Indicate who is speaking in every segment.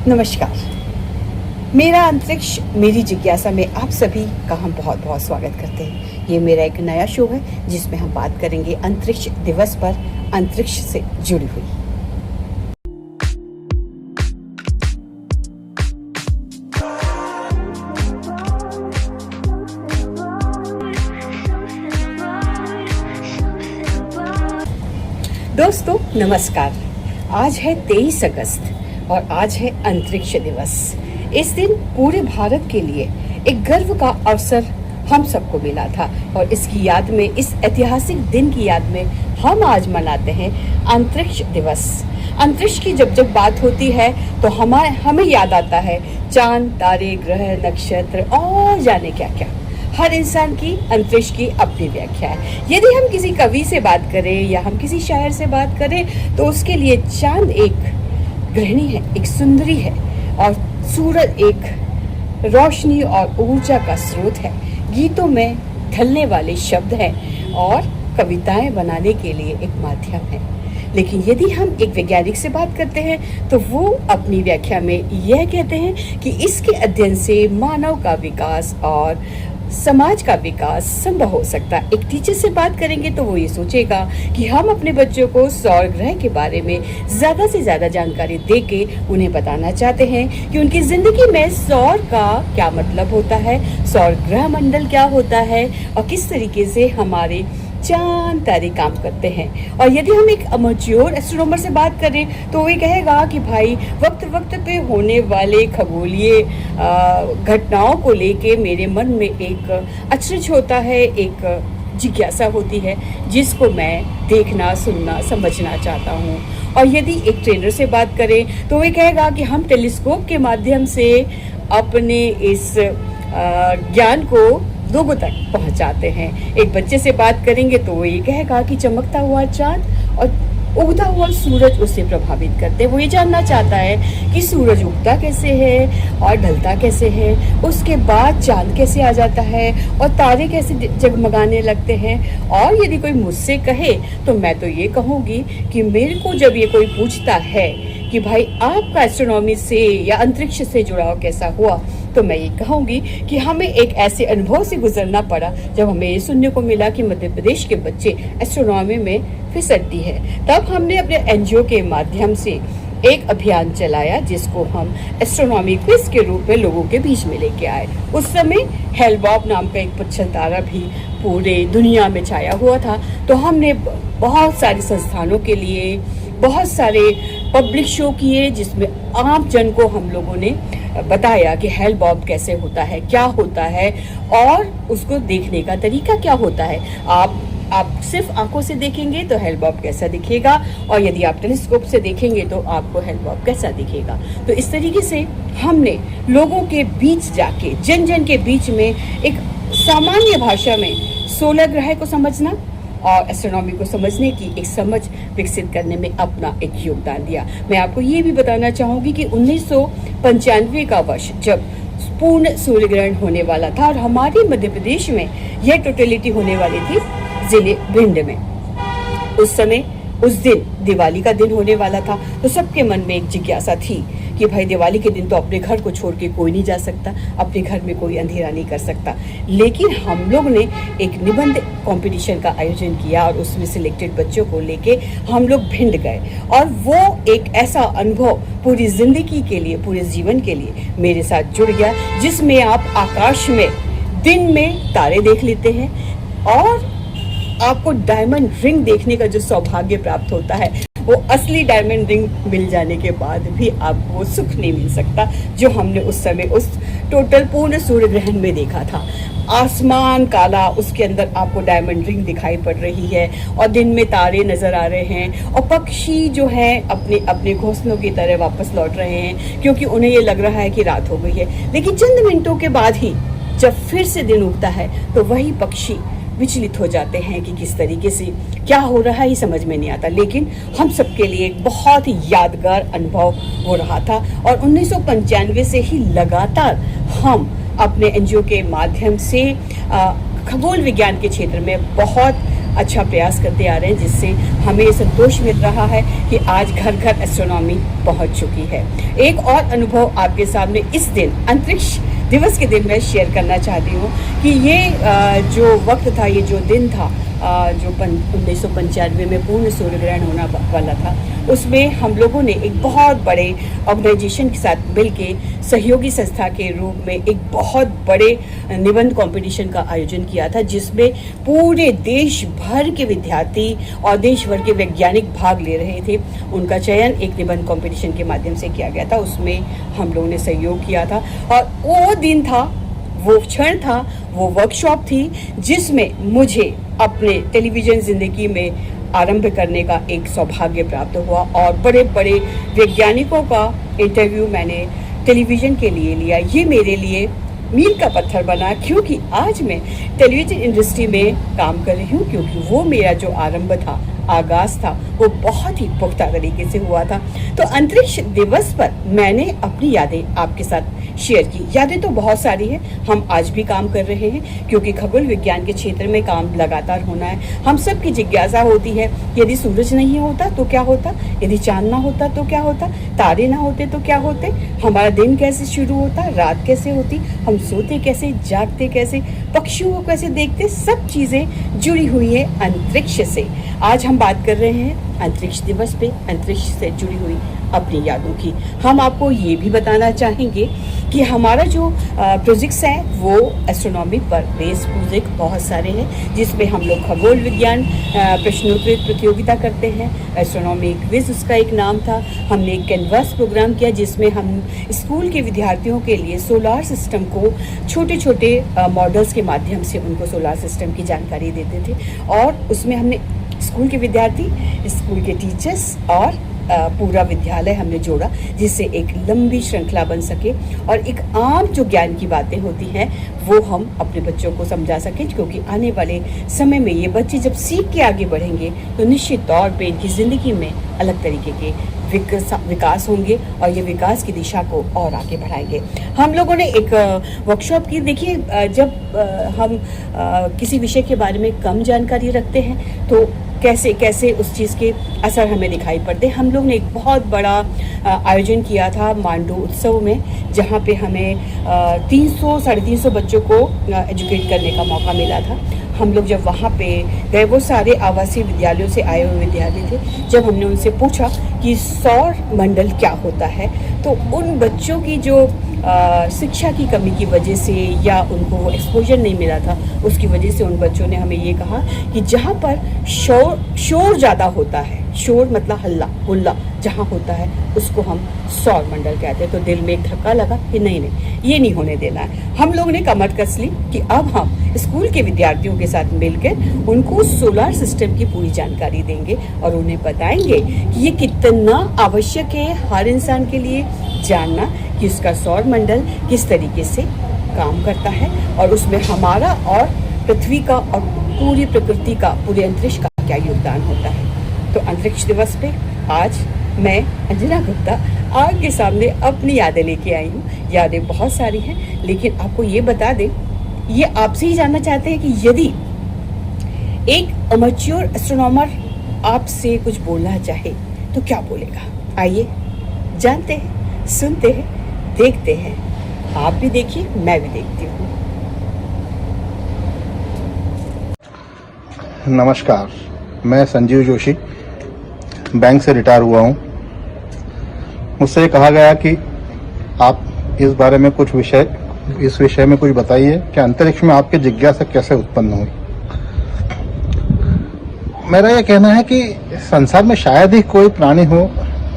Speaker 1: नमस्कार। मेरा अंतरिक्ष मेरी जिज्ञासा में आप सभी का हम बहुत बहुत स्वागत करते हैं। ये मेरा एक नया शो है जिसमें हम बात करेंगे अंतरिक्ष दिवस पर अंतरिक्ष से जुड़ी हुई। दोस्तों नमस्कार। आज है 23 अगस्त और आज है अंतरिक्ष दिवस। इस दिन पूरे भारत के लिए एक गर्व का अवसर हम सबको मिला था और इसकी याद में, इस ऐतिहासिक दिन की याद में हम आज मनाते हैं अंतरिक्ष दिवस। अंतरिक्ष की जब बात होती है तो हमें याद आता है चांद, तारे, ग्रह, नक्षत्र और जाने क्या क्या। हर इंसान की अंतरिक्ष की अपनी व्याख्या है। यदि हम किसी कवि से बात करें या हम किसी शायर से बात करें तो उसके लिए चांद एक गृहिणी है, एक सुंदरी है और सूरज एक रोशनी और ऊर्जा का स्रोत है। गीतों में ढलने वाले शब्द हैं और कविताएं बनाने के लिए एक माध्यम है। लेकिन यदि हम एक वैज्ञानिक से बात करते हैं तो वो अपनी व्याख्या में यह कहते हैं कि इसके अध्ययन से मानव का विकास और समाज का विकास संभव हो सकता है। एक टीचर से बात करेंगे तो वो ये सोचेगा कि हम अपने बच्चों को सौर ग्रह के बारे में ज़्यादा से ज़्यादा जानकारी देके उन्हें बताना चाहते हैं कि उनकी ज़िंदगी में सौर का क्या मतलब होता है, सौर ग्रह मंडल क्या होता है और किस तरीके से हमारे चांद तारे काम करते हैं। और यदि हम एक अमेच्योर एस्ट्रोनॉमर से बात करें तो वो कहेगा कि भाई वक्त पे होने वाले खगोलीय घटनाओं को लेके मेरे मन में एक अचरज होता है, एक जिज्ञासा होती है जिसको मैं देखना, सुनना, समझना चाहता हूँ। और यदि एक ट्रेनर से बात करें तो वो कहेगा कि हम टेलीस्कोप के माध्यम से अपने इस ज्ञान को लोगों तक पहुंचाते हैं। एक बच्चे से बात करेंगे तो वो ये कहेगा कि चमकता हुआ चांद और उगता हुआ सूरज उसे प्रभावित करते हैं। वो ये जानना चाहता है कि सूरज उगता कैसे है और ढलता कैसे है, उसके बाद चांद कैसे आ जाता है और तारे कैसे जगमगाने लगते हैं। और यदि कोई मुझसे कहे तो मैं तो ये कहूँगी कि मेरे को जब ये कोई पूछता है कि भाई आपका एस्ट्रोनॉमी से या अंतरिक्ष से जुड़ाव कैसा हुआ, तो मैं ये कहूँगी कि हमें एक ऐसे अनुभव से गुजरना पड़ा जब हमें ये सुनने को मिला कि मध्य प्रदेश के बच्चे एस्ट्रोनॉमी में फिसलती है। तब हमने अपने एनजीओ के माध्यम से एक अभियान चलाया जिसको हम एस्ट्रोनॉमी क्विज के रूप में लोगों के बीच में लेके आए। उस समय हेल-बॉब नाम का एक पुच्छल तारा भी पूरे दुनिया में छाया हुआ था। तो हमने बहुत सारे संस्थानों के लिए बहुत सारे पब्लिक शो किए जिसमें आम जन को हम लोगों ने बताया कि हेल-बॉब कैसे होता है, क्या होता है और उसको देखने का तरीका क्या होता है। आप सिर्फ आंखों से देखेंगे तो हेल-बॉब कैसा दिखेगा और यदि आप टेलीस्कोप से देखेंगे तो आपको हेल-बॉब कैसा दिखेगा। तो इस तरीके से हमने लोगों के बीच जाके, जन जन के बीच में एक सामान्य भाषा में सोलर ग्रह को समझना और एस्ट्रोनॉमी को समझने की एक समझ विकसित करने में अपना एक योगदान दिया। मैं आपको ये भी बताना चाहूँगी कि 1995 का वर्ष जब पूर्ण सूर्य ग्रहण होने वाला था और हमारे मध्य प्रदेश में यह टोटलिटी होने वाली थी जिले भिंड में। उस समय उस दिन दिवाली का दिन होने वाला था तो सबके मन में एक जिज्ञासा थी कि भाई दिवाली के दिन तो अपने घर को छोड़ के कोई नहीं जा सकता, अपने घर में कोई अंधेरा नहीं कर सकता। लेकिन हम लोग ने एक निबंध कंपटीशन का आयोजन किया और उसमें सिलेक्टेड बच्चों को लेके हम लोग भिंड गए और वो एक ऐसा अनुभव पूरी जिंदगी के लिए, पूरे जीवन के लिए मेरे साथ जुड़ गया जिसमें आप आकाश में दिन में तारे देख लेते हैं और आपको डायमंड रिंग देखने का जो सौभाग्य प्राप्त होता है वो असली डायमंड रिंग मिल जाने के बाद भी आपको सुख नहीं मिल सकता जो हमने उस समय उस टोटल पूर्ण सूर्य ग्रहण में देखा था। आसमान काला, उसके अंदर आपको डायमंड रिंग दिखाई पड़ रही है और दिन में तारे नजर आ रहे हैं और पक्षी जो है अपने अपने घोंसलों की तरह वापस लौट रहे हैं क्योंकि उन्हें ये लग रहा है कि रात हो गई है। लेकिन चंद मिनटों के बाद ही जब फिर से दिन उगता है तो वही पक्षी विचलित हो जाते हैं कि किस तरीके से क्या हो रहा है, ये समझ में नहीं आता। लेकिन हम सबके लिए एक बहुत ही यादगार अनुभव हो रहा था और 1995 से ही लगातार हम अपने एनजीओ के माध्यम से खगोल विज्ञान के क्षेत्र में बहुत अच्छा प्रयास करते आ रहे हैं, जिससे हमें ये संतोष मिल रहा है कि आज घर घर एस्ट्रोनॉमी पहुंच चुकी है। एक और अनुभव आपके सामने इस दिन अंतरिक्ष दिवस के दिन मैं शेयर करना चाहती हूँ कि ये जो वक्त था, ये जो दिन था, जो 1995 में पूर्ण सूर्य ग्रहण होना वाला था, उसमें हम लोगों ने एक बहुत बड़े ऑर्गेनाइजेशन के साथ मिलके सहयोगी संस्था के रूप में एक बहुत बड़े निबंध कंपटीशन का आयोजन किया था, जिसमें पूरे देश भर के विद्यार्थी और देश भर के वैज्ञानिक भाग ले रहे थे। उनका चयन एक निबंध कंपटीशन के माध्यम से किया गया था, उसमें हम लोगों ने सहयोग किया था। और वो दिन था, वो क्षण था, वो वर्कशॉप थी जिसमें मुझे अपने टेलीविज़न ज़िंदगी में आरंभ करने का एक सौभाग्य प्राप्त हुआ और बड़े बड़े वैज्ञानिकों का इंटरव्यू मैंने टेलीविज़न के लिए लिया। ये मेरे लिए मील का पत्थर बना, क्योंकि आज मैं टेलीविज़न इंडस्ट्री में काम कर रही हूँ, क्योंकि वो मेरा जो आरंभ था, आगाज़ था, वो बहुत ही पुख्ता तरीके से हुआ था। तो अंतरिक्ष दिवस पर मैंने अपनी यादें आपके साथ शेयर की। यादें तो बहुत सारी हैं, हम आज भी काम कर रहे हैं, क्योंकि खगोल विज्ञान के क्षेत्र में काम लगातार होना है। हम सब की जिज्ञासा होती है, यदि सूरज नहीं होता तो क्या होता, यदि चांद ना होता तो क्या होता, तारे ना होते तो क्या होते, हमारा दिन कैसे शुरू होता, रात कैसे होती, हम सोते कैसे, जागते कैसे, पक्षियों को कैसे देखते, सब चीज़ें जुड़ी हुई है अंतरिक्ष से। आज हम बात कर रहे हैं अंतरिक्ष दिवस पे अंतरिक्ष से जुड़ी हुई अपनी यादों की। हम आपको ये भी बताना चाहेंगे कि हमारा जो प्रोजेक्ट्स हैं वो एस्ट्रोनॉमी पर बेस प्रोजेक्ट बहुत सारे हैं, जिसमें हम लोग खगोल विज्ञान प्रश्नोत्तरी प्रतियोगिता करते हैं। एस्ट्रोनॉमी क्विज उसका एक नाम था। हमने एक कैनवास प्रोग्राम किया, जिसमें हम स्कूल के विद्यार्थियों के लिए सोलार सिस्टम को छोटे छोटे मॉडल्स के माध्यम से उनको सोलार सिस्टम की जानकारी देते थे। और उसमें हमने स्कूल के विद्यार्थी, स्कूल के टीचर्स और पूरा विद्यालय हमने जोड़ा, जिससे एक लंबी श्रृंखला बन सके और एक आम जो ज्ञान की बातें होती हैं वो हम अपने बच्चों को समझा सकें, क्योंकि आने वाले समय में ये बच्चे जब सीख के आगे बढ़ेंगे तो निश्चित तौर पे इनकी ज़िंदगी में अलग तरीके के विकास होंगे और ये विकास की दिशा को और आगे बढ़ाएंगे। हम लोगों ने एक वर्कशॉप की। देखिए, जब हम किसी विषय के बारे में कम जानकारी रखते हैं तो कैसे कैसे उस चीज़ के असर हमें दिखाई पड़ते। हम लोग ने एक बहुत बड़ा आयोजन किया था मांडू उत्सव में, जहाँ पे हमें 300-350 बच्चों को एजुकेट करने का मौका मिला था। हम लोग जब वहाँ पे गए, वो सारे आवासीय विद्यालयों से आए हुए विद्यार्थी थे। जब हमने उनसे पूछा कि सौर मंडल क्या होता है, तो उन बच्चों की जो शिक्षा की कमी की वजह से या उनको वो एक्सपोजर नहीं मिला था, उसकी वजह से उन बच्चों ने हमें ये कहा कि जहाँ पर शोर ज़्यादा होता है, शोर मतलब हल्ला हुल्ला जहाँ होता है, उसको हम सौर मंडल कहते हैं। तो दिल में एक धक्का लगा कि नहीं ये नहीं होने देना है। हम लोग ने कमर कस ली कि अब हम स्कूल के विद्यार्थियों के साथ मिलकर उनको सोलार सिस्टम की पूरी जानकारी देंगे और उन्हें बताएंगे कि ये कितना आवश्यक है हर इंसान के लिए जानना कि उसका सौर मंडल किस तरीके से काम करता है और उसमें हमारा और पृथ्वी का और पूरी प्रकृति का, पूरे अंतरिक्ष का क्या योगदान होता है। तो अंतरिक्ष दिवस पे आज मैं अंजना गुप्ता आपके सामने अपनी यादें लेके आई हूँ। यादें बहुत सारी हैं, लेकिन आपको ये बता दें, ये आपसे ही जानना चाहते हैं कि यदि एक अमेच्योर एस्ट्रोनॉमर आपसे कुछ बोलना चाहे तो क्या बोलेगा। आइए जानते हैं, सुनते हैं, देखते हैं। आप भी देखिए, मैं भी देखती हूँ।
Speaker 2: नमस्कार, मैं संजीव जोशी बैंक से रिटायर हुआ हूँ। मुझसे ये कहा गया कि आप इस बारे में इस विषय में कुछ बताइए कि अंतरिक्ष में आपकी जिज्ञासा कैसे उत्पन्न हुई। मेरा यह कहना है कि संसार में शायद ही कोई प्राणी हो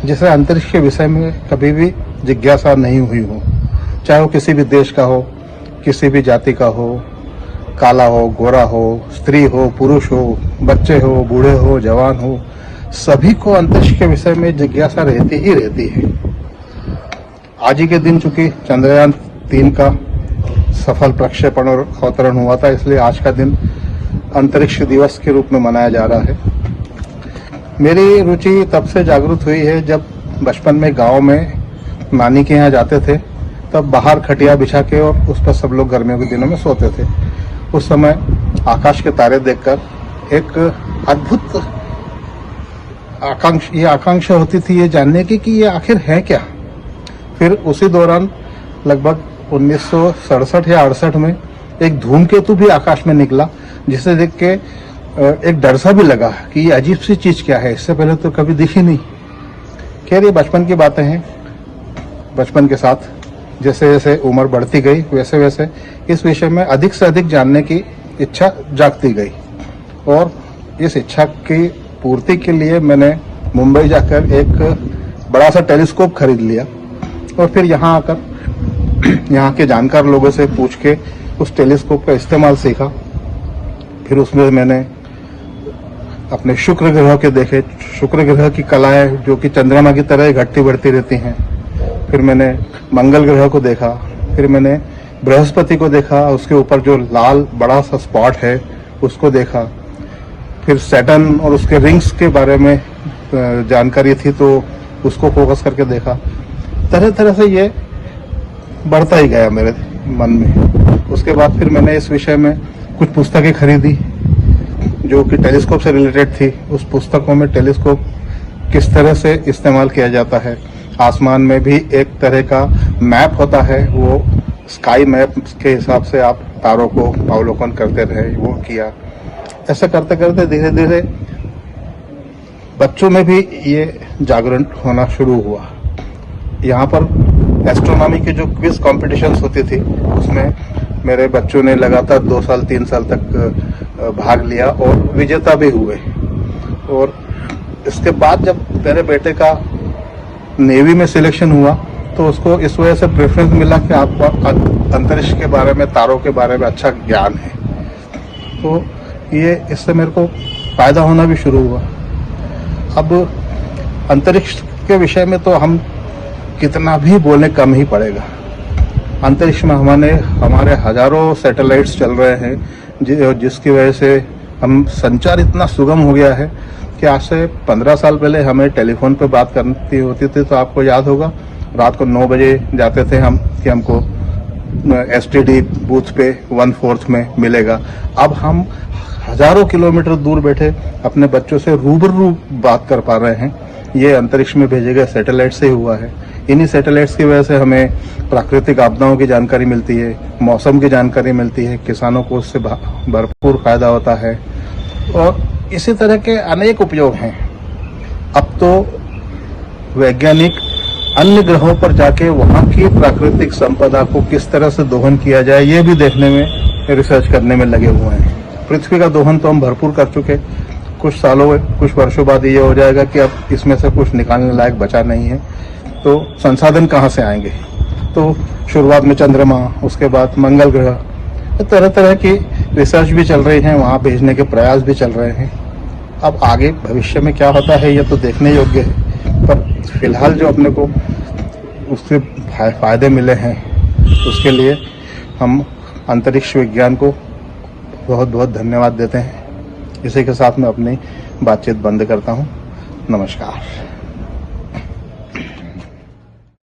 Speaker 2: जिसे अंतरिक्ष के विषय में कभी भी जिज्ञासा नहीं हुई हो, चाहे वो किसी भी देश का हो, किसी भी जाति का हो, काला हो, गोरा हो, स्त्री हो, पुरुष हो, बच्चे हो, बूढ़े हो, जवान हो, सभी को अंतरिक्ष के विषय में जिज्ञासा रहती ही रहती है। आज ही के दिन चूंकि चंद्रयान 3 का सफल प्रक्षेपण और अवतरण हुआ था, इसलिए आज का दिन अंतरिक्ष दिवस के रूप में मनाया जा रहा है। मेरी रुचि तब से जागृत हुई है जब बचपन में गांव में नानी के यहाँ जाते थे, तब बाहर खटिया बिछा के और उस पर सब लोग गर्मियों के दिनों में सोते थे। उस समय आकाश के तारे देखकर एक अद्भुत आकांक्षा होती थी ये जानने की कि ये आखिर है क्या। फिर उसी दौरान लगभग 1967 या 68 में एक धूमकेतु भी आकाश में निकला, जिसे देख के एक डर सा भी लगा कि ये अजीब सी चीज क्या है, इससे पहले तो कभी दिखी नहीं। खैर ये बचपन की बातें हैं। बचपन के साथ जैसे जैसे उम्र बढ़ती गई वैसे वैसे इस विषय में अधिक से अधिक जानने की इच्छा जागती गई, और इस इच्छा की पूर्ति के लिए मैंने मुंबई जाकर एक बड़ा सा टेलीस्कोप खरीद लिया, और फिर यहाँ आकर यहाँ के जानकार लोगों से पूछ के उस टेलीस्कोप का इस्तेमाल सीखा। फिर उसमें मैंने अपने शुक्र ग्रह के देखे, शुक्र ग्रह की कलाएं जो कि चंद्रमा की तरह घटती बढ़ती रहती हैं। फिर मैंने मंगल ग्रह को देखा, फिर मैंने बृहस्पति को देखा, उसके ऊपर जो लाल बड़ा सा स्पॉट है उसको देखा। फिर सैटर्न और उसके रिंग्स के बारे में जानकारी थी तो उसको फोकस करके देखा। तरह तरह से ये बढ़ता ही गया मेरे मन में। उसके बाद फिर मैंने इस विषय में कुछ पुस्तकें खरीदी जो कि टेलीस्कोप से रिलेटेड थी। उस पुस्तकों में टेलीस्कोप किस तरह से इस्तेमाल किया जाता है, आसमान में भी एक तरह का मैप होता है, वो स्काई मैप के हिसाब से आप तारों को अवलोकन करते रहे, वो किया। ऐसा करते करते धीरे धीरे बच्चों में भी ये जागरण होना शुरू हुआ। यहाँ पर एस्ट्रोनॉमी की जो क्विज कॉम्पिटिशन्स होती थी उसमें मेरे बच्चों ने लगातार 2 साल 3 साल तक भाग लिया और विजेता भी हुए। और इसके बाद जब मेरे बेटे का नेवी में सिलेक्शन हुआ तो उसको इस वजह से प्रेफरेंस मिला कि आपको अंतरिक्ष के बारे में, तारों के बारे में अच्छा ज्ञान है, तो ये इससे मेरे को फायदा होना भी शुरू हुआ। अब अंतरिक्ष के विषय में तो हम कितना भी बोले कम ही पड़ेगा। अंतरिक्ष में हमारे हजारों सैटेलाइट्स चल रहे हैं जिसकी वजह से हम संचार इतना सुगम हो गया है कि आज से 15 साल पहले हमें टेलीफोन पे बात करनी होती थी तो आपको याद होगा रात को 9 बजे जाते थे हम कि हमको STD बूथ पे 1/4 में मिलेगा। अब हम हजारों किलोमीटर दूर बैठे अपने बच्चों से रूबरू बात कर पा रहे हैं। ये अंतरिक्ष में भेजे गए सैटेलाइट से हुआ है। इन्हीं सैटेलाइट्स की वजह से हमें प्राकृतिक आपदाओं की जानकारी मिलती है, मौसम की जानकारी मिलती है, किसानों को उससे भरपूर फायदा होता है, और इसी तरह के अनेक उपयोग हैं। अब तो वैज्ञानिक अन्य ग्रहों पर जाके वहां की प्राकृतिक संपदा को किस तरह से दोहन किया जाए ये भी देखने में, रिसर्च करने में लगे हुए हैं। पृथ्वी का दोहन तो हम भरपूर कर चुके, कुछ वर्षों बाद ये हो जाएगा कि अब इसमें से कुछ निकालने लायक बचा नहीं है, तो संसाधन कहाँ से आएंगे। तो शुरुआत में चंद्रमा, उसके बाद मंगल ग्रह, तरह तरह की रिसर्च भी चल रही है, वहाँ भेजने के प्रयास भी चल रहे हैं। अब आगे भविष्य में क्या होता है ये तो देखने योग्य है, पर फिलहाल जो अपने को उसके फायदे मिले हैं उसके लिए हम अंतरिक्ष विज्ञान को बहुत बहुत धन्यवाद देते हैं। इसी के साथ मैं अपनी बातचीत बंद करता हूँ। नमस्कार।